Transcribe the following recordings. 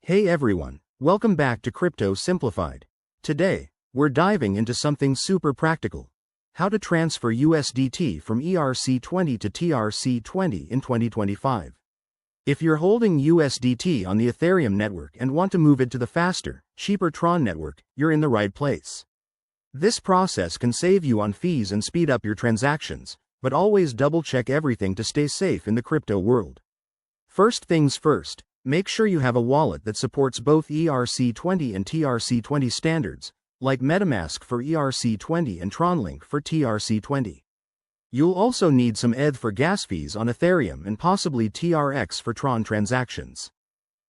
Hey everyone, welcome back to Crypto Simplified. Today, we're diving into something super practical. How to transfer USDT from ERC20 to TRC20 in 2025. If you're holding USDT on the Ethereum network and want to move it to the faster, cheaper TRON network, you're in the right place. This process can save you on fees and speed up your transactions, but always double-check everything to stay safe in the crypto world. First things first, make sure you have a wallet that supports both ERC20 and TRC20 standards, like MetaMask for ERC20 and TronLink for TRC20. You'll also need some ETH for gas fees on Ethereum and possibly TRX for TRON transactions.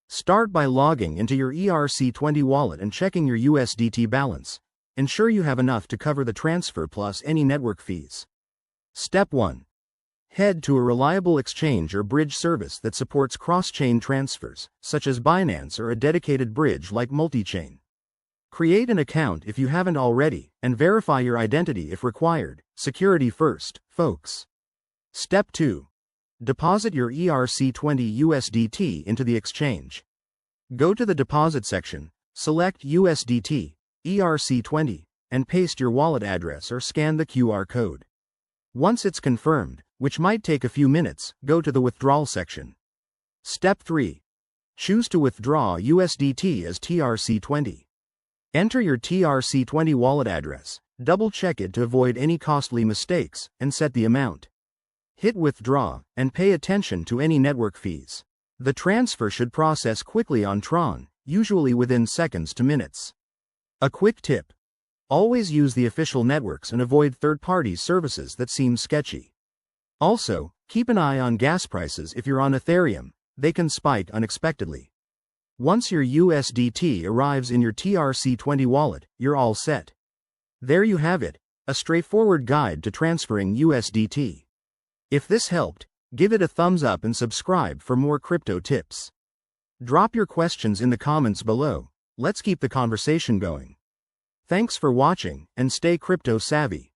Start by logging into your ERC20 wallet and checking your USDT balance. Ensure you have enough to cover the transfer plus any network fees. Step 1. Head to a reliable exchange or bridge service that supports cross-chain transfers, such as Binance, or a dedicated bridge like Multichain. Create an account if you haven't already, and verify your identity if required. Security first, folks. Step 2. Deposit your ERC20 USDT into the exchange. Go to the deposit section, select USDT ERC20, and paste your wallet address or scan the QR code. Once it's confirmed, which might take a few minutes, go to the withdrawal section. Step 3. Choose to withdraw USDT as TRC20. Enter your TRC20 wallet address, double-check it to avoid any costly mistakes, and set the amount. Hit withdraw, and pay attention to any network fees. The transfer should process quickly on TRON, usually within seconds to minutes. A quick tip. Always use the official networks and avoid third-party services that seem sketchy. Also, keep an eye on gas prices if you're on Ethereum, they can spike unexpectedly. Once your USDT arrives in your TRC20 wallet, you're all set. There you have it, a straightforward guide to transferring USDT. If this helped, give it a thumbs up and subscribe for more crypto tips. Drop your questions in the comments below. Let's keep the conversation going. Thanks for watching, and stay crypto savvy.